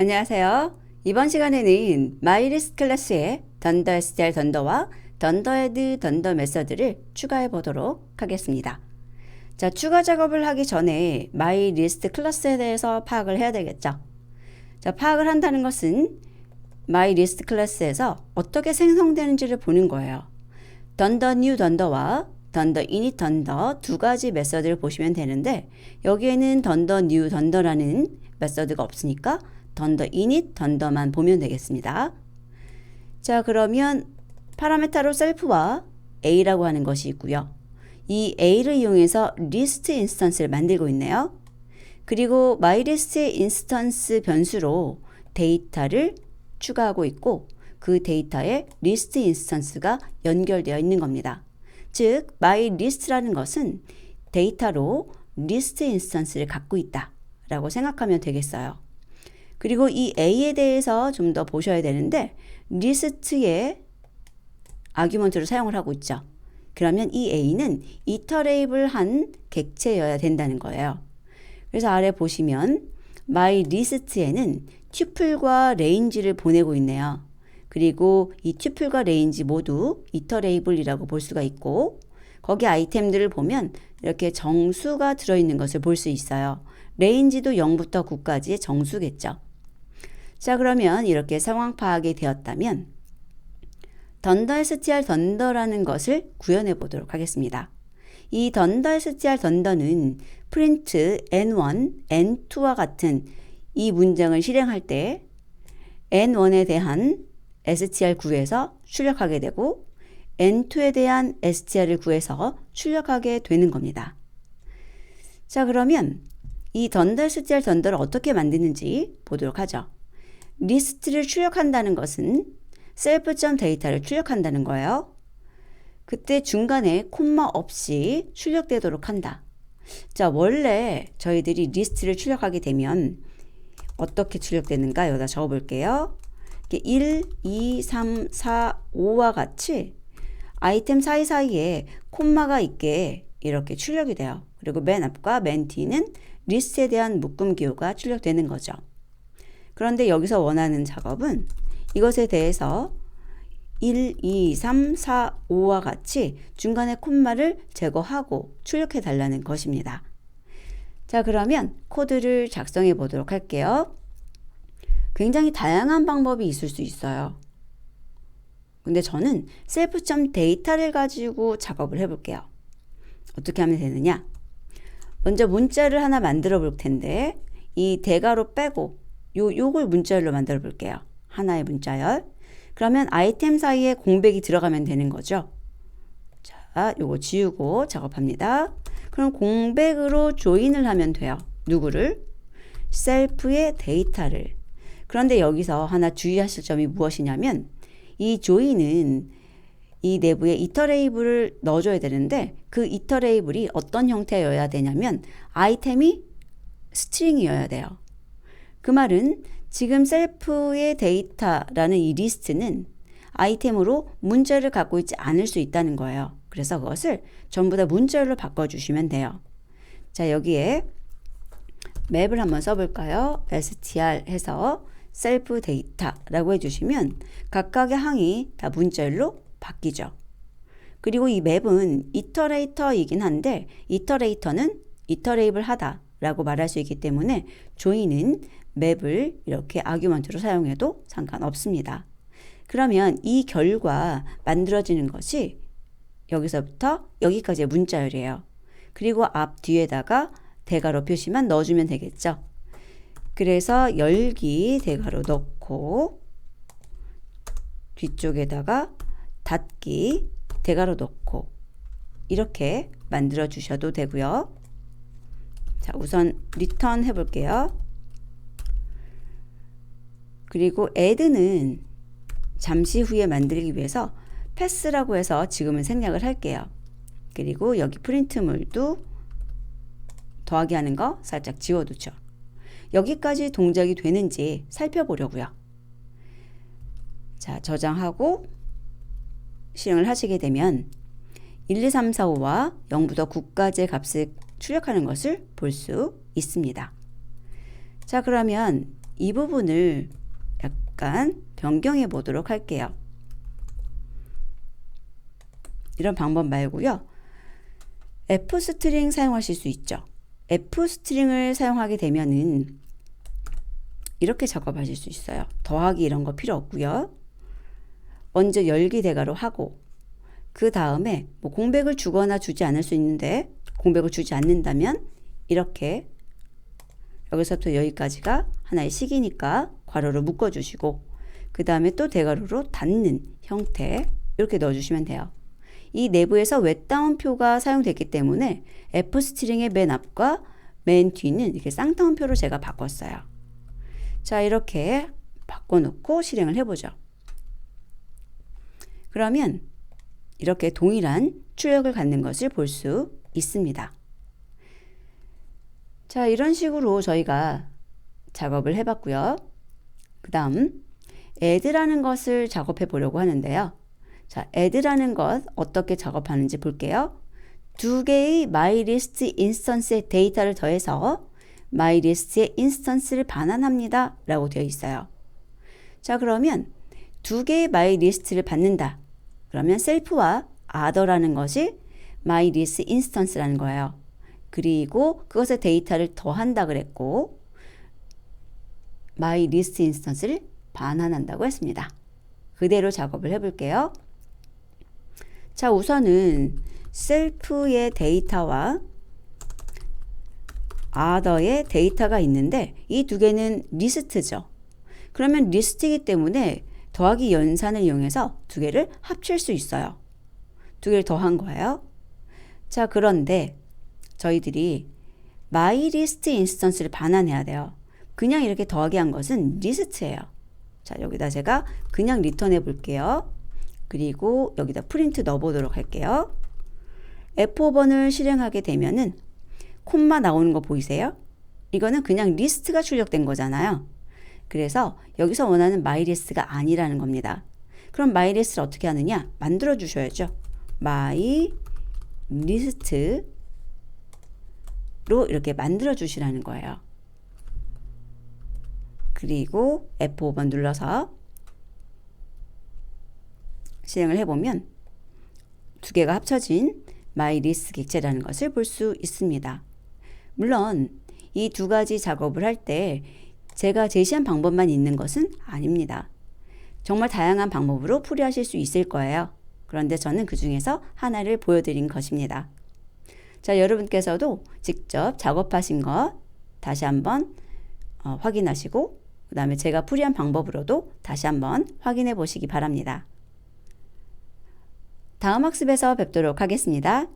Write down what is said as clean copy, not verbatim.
안녕하세요. 이번 시간에는 마이리스트 클래스의 던더 STR 던더와 던더 헤드 던더 메서드를 추가해 보도록 하겠습니다. 자, 추가 작업을 하기 전에 마이리스트 클래스에 대해서 파악을 해야 되겠죠. 자, 파악을 한다는 것은 마이리스트 클래스에서 어떻게 생성되는지를 보는 거예요. 던더 뉴 던더와 던더 이닛 던더 두 가지 메서드를 보시면 되는데 여기에는 던더 뉴 던더라는 메서드가 없으니까 던더 이닛 던더만 보면 되겠습니다. 자, 그러면 파라메타로 셀프와 A라고 하는 것이 있고요. 이 A를 이용해서 리스트 인스턴스를 만들고 있네요. 그리고 마이리스트 인스턴스 변수로 데이터를 추가하고 있고 그 데이터에 리스트 인스턴스가 연결되어 있는 겁니다. 즉, 마이리스트라는 것은 데이터로 리스트 인스턴스를 갖고 있다 라고 생각하면 되겠어요. 그리고 이 A에 대해서 좀 더 보셔야 되는데 리스트의 아규먼트로 사용을 하고 있죠. 그러면 이 A는 이터레이블한 객체여야 된다는 거예요. 그래서 아래 보시면 마이리스트에는 튜플과 레인지를 보내고 있네요. 그리고 이 튜플과 레인지 모두 이터레이블이라고 볼 수가 있고 거기 아이템들을 보면 이렇게 정수가 들어있는 것을 볼 수 있어요. 레인지도 0부터 9까지의 정수겠죠. 자, 그러면 이렇게 상황 파악이 되었다면 던더 str 던더라는 것을 구현해 보도록 하겠습니다. 이 던더 str 던더는 프린트 n1, n2와 같은 이 문장을 실행할 때 n1에 대한 str 구해서 출력하게 되고 n2에 대한 str을 구해서 출력하게 되는 겁니다. 자, 그러면 이 던더 str 던더를 어떻게 만드는지 보도록 하죠. 리스트를 출력한다는 것은 self.data를 출력한다는 거예요. 그때 중간에 콤마 없이 출력되도록 한다. 자, 원래 저희들이 리스트를 출력하게 되면 어떻게 출력되는가 여기다 적어볼게요. 1, 2, 3, 4, 5와 같이 아이템 사이사이에 콤마가 있게 이렇게 출력이 돼요. 그리고 맨 앞과 맨 뒤는 리스트에 대한 묶음 기호가 출력되는 거죠. 그런데 여기서 원하는 작업은 이것에 대해서 1, 2, 3, 4, 5와 같이 중간에 콤마를 제거하고 출력해 달라는 것입니다. 자, 그러면 코드를 작성해 보도록 할게요. 굉장히 다양한 방법이 있을 수 있어요. 근데 저는 self.data를 가지고 작업을 해볼게요. 어떻게 하면 되느냐? 먼저 문자를 하나 만들어 볼 텐데 이 대괄호 빼고 요걸 문자열로 만들어 볼게요. 하나의 문자열. 그러면 아이템 사이에 공백이 들어가면 되는 거죠. 자, 요거 지우고 작업합니다. 그럼 공백으로 조인을 하면 돼요. 누구를? 셀프의 데이터를. 그런데 여기서 하나 주의하실 점이 무엇이냐면 이 조인은 이 내부에 이터레이블을 넣어줘야 되는데 그 이터레이블이 어떤 형태여야 되냐면 아이템이 스트링이어야 돼요. 그 말은 지금 셀프의 데이터라는 이 리스트는 아이템으로 문자를 갖고 있지 않을 수 있다는 거예요. 그래서 그것을 전부 다 문자열로 바꿔주시면 돼요. 자, 여기에 맵을 한번 써볼까요? str 해서 셀프 데이터라고 해주시면 각각의 항이 다 문자열로 바뀌죠. 그리고 이 맵은 이터레이터이긴 한데 이터레이터는 이터레이블 하다 라고 말할 수 있기 때문에 조인은 맵을 이렇게 아규먼트로 사용해도 상관없습니다. 그러면 이 결과 만들어지는 것이 여기서부터 여기까지의 문자열이에요. 그리고 앞 뒤에다가 대괄호 표시만 넣어주면 되겠죠. 그래서 열기 대괄호 넣고 뒤쪽에다가 닫기 대괄호 넣고 이렇게 만들어 주셔도 되고요. 자, 우선 리턴 해볼게요. 그리고 add는 잠시 후에 만들기 위해서 패스라고 해서 지금은 생략을 할게요. 그리고 여기 프린트물도 더하기 하는 거 살짝 지워두죠. 여기까지 동작이 되는지 살펴보려고요. 자, 저장하고 실행을 하시게 되면 1, 2, 3, 4, 5와 0부터 9까지의 값을 출력하는 것을 볼 수 있습니다. 자, 그러면 이 부분을 약간 변경해 보도록 할게요. 이런 방법 말고요. F 스트링 사용하실 수 있죠. F 스트링을 사용하게 되면은 이렇게 작업하실 수 있어요. 더하기 이런 거 필요 없고요. 먼저 열기 대괄호 하고 그 다음에 뭐 공백을 주거나 주지 않을 수 있는데 공백을 주지 않는다면 이렇게 여기서부터 여기까지가 하나의 식이니까 괄호를 묶어주시고 그 다음에 또 대괄호로 닫는 형태 이렇게 넣어주시면 돼요. 이 내부에서 웹다운표가 사용됐기 때문에 F 스트링의 맨 앞과 맨 뒤는 이렇게 쌍따옴표로 제가 바꿨어요. 자, 이렇게 바꿔놓고 실행을 해보죠. 그러면 이렇게 동일한 출력을 갖는 것을 볼 수 있습니다. 자, 이런 식으로 저희가 작업을 해봤고요. 그 다음 add라는 것을 작업해 보려고 하는데요. 자, add라는 것 어떻게 작업하는지 볼게요. 두 개의 MyList 인스턴스의 데이터를 더해서 MyList의 인스턴스를 반환합니다 라고 되어 있어요. 자, 그러면 두 개의 MyList를 받는다. 그러면 셀프와 other라는 것이 MyList 인스턴스라는 거예요. 그리고 그것의 데이터를 더한다 그랬고 MyList 인스턴스를 반환한다고 했습니다. 그대로 작업을 해볼게요. 자, 우선은 셀프의 데이터와 other의 데이터가 있는데 이 두 개는 리스트죠. 그러면 리스트이기 때문에 더하기 연산을 이용해서 두 개를 합칠 수 있어요. 두 개를 더한 거예요. 자, 그런데 저희들이 MyList 인스턴스를 반환해야 돼요. 그냥 이렇게 더하기 한 것은 리스트예요. 자, 여기다 제가 그냥 리턴해 볼게요. 그리고 여기다 프린트 넣어 보도록 할게요. F5번을 실행하게 되면은 콤마 나오는 거 보이세요? 이거는 그냥 리스트가 출력된 거잖아요. 그래서 여기서 원하는 MyList가 아니라는 겁니다. 그럼 MyList를 어떻게 하느냐? 만들어 주셔야죠. MyList로 이렇게 만들어 주시라는 거예요. 그리고 F5번 눌러서 실행을 해보면 두 개가 합쳐진 MyList 객체라는 것을 볼 수 있습니다. 물론 이 두 가지 작업을 할 때 제가 제시한 방법만 있는 것은 아닙니다. 정말 다양한 방법으로 풀이하실 수 있을 거예요. 그런데 저는 그 중에서 하나를 보여드린 것입니다. 자, 여러분께서도 직접 작업하신 것 다시 한번 확인하시고 그 다음에 제가 풀이한 방법으로도 다시 한번 확인해 보시기 바랍니다. 다음 학습에서 뵙도록 하겠습니다.